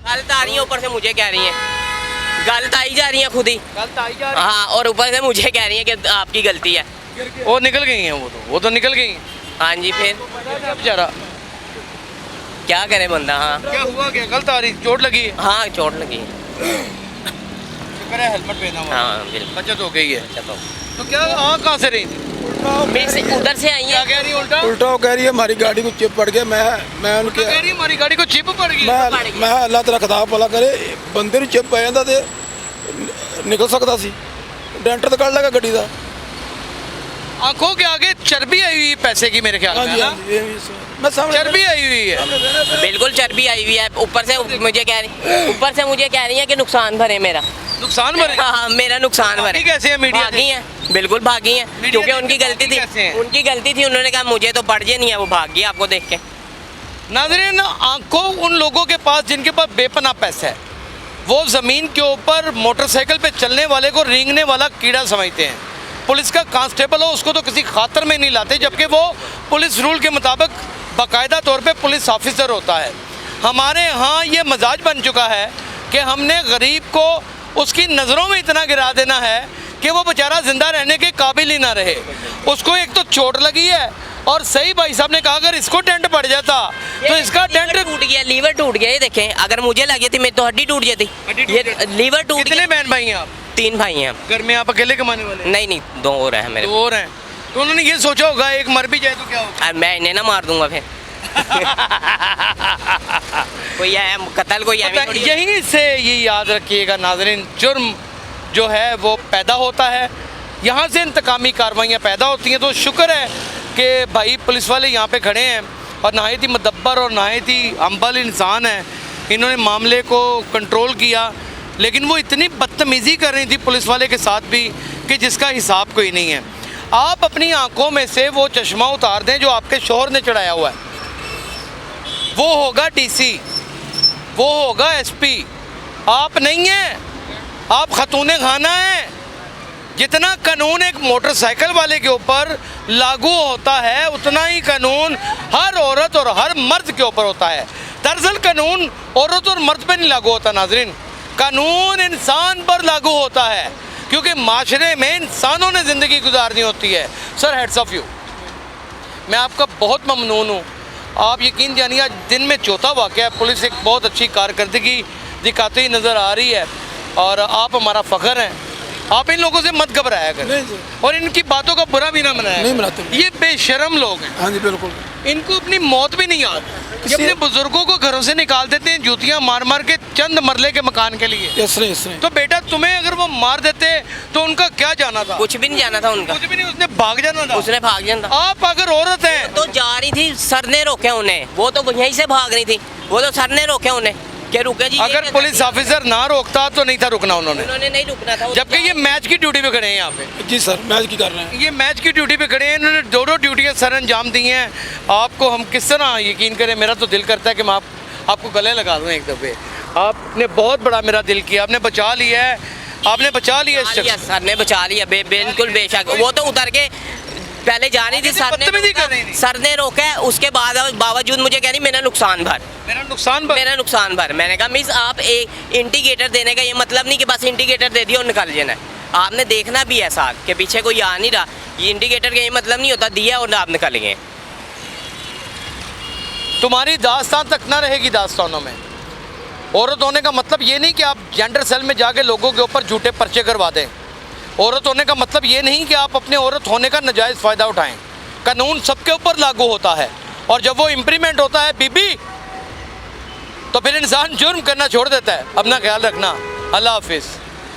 गलत आ रही है, ऊपर से मुझे कह रही हैं, गलत आई जा रही हैं खुद ही। गलत आई जा रही हाँ, और ऊपर से मुझे कह रही हैं कि आपकी गलती है। है। वो निकल गई हैं, वो तो निकल गई हैं। हाँ जी, फिर बेचारा क्या करे बंदा। हाँ क्या हुआ, क्या गलत आ रही, चोट लगी है? हाँ, चोट लगी है। शुक्र है हेलमेट पहना हुआ। हाँ बिल्कुल। बचत हो गई है। चलो, तो क्या कहाँ से रही थी? मेरे से उधर से आई क्या है। कह रही है उल्टा? उल्टा वो कह रही है हमारी गाड़ी को चिप पड़ गया। मैं उनके कह रही है हमारी गाड़ी को चिप पड़ गई। मैं अल्लाह तेरा खिताब भला करे, ਬੰਦੇ ਨੂੰ ਚਿਪ ਪੈ ਜਾਂਦਾ ਤੇ ਨਿਕਲ ਸਕਦਾ ਸੀ। ਡੈਂਟਰ ਤਾਂ ਕੱਢ ਲਗਾ ਗੱਡੀ ਦਾ। आंखों के आगे चर्बी आई हुई है पैसे की, मेरे ख्याल में ਹਾਂਜੀ ना? ਹਾਂਜੀ ਇਹ ਵੀ मैं सामने चर्बी आई हुई है। बिल्कुल चर्बी आई हुई है। ऊपर से मुझे कह रही है कि नुकसान भरे मेरा। नुकसान भरे? हाँ, मेरा नुकसान भरे। भागी कैसे है मीडिया से? भागी हैं, बिल्कुल भागी हैं, मीडिया क्योंकि से उनकी गलती भागी थी। कैसे हैं? उनकी गलती थी, उन्होंने कहा मुझे तो पड़ नहीं है, वो भाग गई आपको देख के। नाज़रीन, आंखों उन लोगों के पास जिनके पास बेपनाह पैसा है, वो ज़मीन के ऊपर मोटरसाइकिल पे चलने वाले को रेंगने वाला कीड़ा समझते हैं। पुलिस का कांस्टेबल हो उसको तो किसी खातर में नहीं लाते, जबकि वो पुलिस रूल के मुताबिक बाकायदा तौर पे पुलिस ऑफिसर होता है। हमारे यहाँ ये मजाज बन चुका है कि हमने गरीब को उसकी नज़रों में इतना गिरा देना है कि वो बेचारा ज़िंदा रहने के काबिल ही ना रहे। उसको एक तो चोट लगी है, और सही भाई साहब ने कहा अगर इसको डेंट पड़ जाता तो इसका डेंट टूट गया, लीवर टूट गया। ये देखें, अगर मुझे लगी थी मेरी तो हड्डी टूट जाती। ये लीवर टूट कितने गया। बहन भाई हैं आप? 3 भाई हैं। घर में आप अकेले कमाने वाले? नहीं, 2 और हैं मेरे। दो और हैं। तो उन्होंने ये सोचा होगा एक मर भी जाए तो क्या होगा? मैं इन्हें ना मार दूंगा फिर। कोई कत्ल कोई यहीं से ये याद रखिएगा नाज़रीन, जुर्म जो है वो पैदा होता है, यहाँ से इंतकामी कार्रवाइयाँ पैदा होती हैं। तो शुक्र है कि भाई पुलिस वाले यहाँ पे खड़े हैं और नहायत ही मुदब्बर और नहायत ही हम्बल इंसान है। इन्होंने मामले को कंट्रोल किया, लेकिन वो इतनी बदतमीज़ी कर रही थी पुलिस वाले के साथ भी कि जिसका हिसाब कोई नहीं है। आप अपनी आंखों में से वो चश्मा उतार दें जो आपके शोहर ने चढ़ाया हुआ है। वो होगा डीसी, वो होगा एसपी, आप नहीं हैं। आप खतून खाना हैं। जितना कानून एक मोटरसाइकिल वाले के ऊपर लागू होता है, उतना ही कानून हर औरत और हर मर्द के ऊपर होता है। दरअसल कानून औरत और मर्द पे नहीं लागू होता नाज़रीन, कानून इंसान पर लागू होता है, क्योंकि माशरे में इंसानों ने ज़िंदगी गुजारनी होती है। सर, हेड्स ऑफ यू, मैं आपका बहुत ममनून हूँ। आप यकीन जानिए आज दिन में चौथा वाक़या है। पुलिस एक बहुत अच्छी कारकर्दगी दिखाती हुई नज़र आ रही है और आप हमारा फ़ख्र हैं। आप इन लोगों से मत घबराया करें और इनकी बातों का बुरा भी ना मनाया। नहीं मनाते। ये बेशरम लोग हैं। हाँ जी बिल्कुल। इनको अपनी मौत भी नहीं याद। ये अपने बुजुर्गों को घरों से निकाल देते हैं जूतियां मार मार के चंद मरले के मकान के लिए। इस तरह तो बेटा तुम्हें अगर वो मार देते तो उनका क्या जाना था? कुछ भी नहीं जाना था उनका। कुछ भी नहीं, उसने भाग जाना था। उसने भाग जाना था। आप अगर औरत हैं तो जा रही थी, सर ने रोके उन्हें। वो तो यहीं से भाग रही थी, वो तो सर ने रोके उन्हें कि रुके जी। अगर पुलिस ऑफिसर ना रोकता तो नहीं था रुकना उन्होंने नहीं रुकना था। जबकि ये मैच की ड्यूटी पे खड़े हैं यहाँ पे। जी सर, मैच की कर रहे हैं। ये मैच की ड्यूटी पे खड़े हैं, इन्होंने 2 ड्यूटियाँ सर अंजाम दी हैं। आपको हम किस तरह यकीन करें? मेरा तो दिल करता है कि मैं आपको गले लगा दूँ एक दफ़े। आपने बहुत बड़ा मेरा दिल किया, आपने बचा लिया है, आपने बचा लिया इस शख्स। सर ने बचा लिया, बिल्कुल बेशक। वो तो उतर के पहले जा रही थी, सर ने रोका है, उसके बावजूद मुझे कह रही मेरा नुकसान भर। मेरा नुकसान भर। मैंने कहा मिस, आप एक इंडिकेटर देने का ये मतलब नहीं कि बस इंडिकेटर दे दिया और निकल जाना है। आपने देखना भी है साथ के पीछे कोई आ नहीं रहा। ये इंडिकेटर का ये मतलब नहीं होता दिया और आप निकल गए। तुम्हारी दास्तान तक ना रहेगी दास्तानों में। औरत होने का मतलब ये नहीं कि आप जेंडर सेल में जाके लोगों के ऊपर झूठे पर्चे करवा दें। औरत होने का मतलब ये नहीं कि आप अपने औरत होने का नाजायज़ फ़ायदा उठाएं। कानून सबके ऊपर लागू होता है और जब वो इम्प्लीमेंट होता है बीबी, तो फिर इंसान जुर्म करना छोड़ देता है। अपना ख्याल रखना। अल्लाह हाफिज़।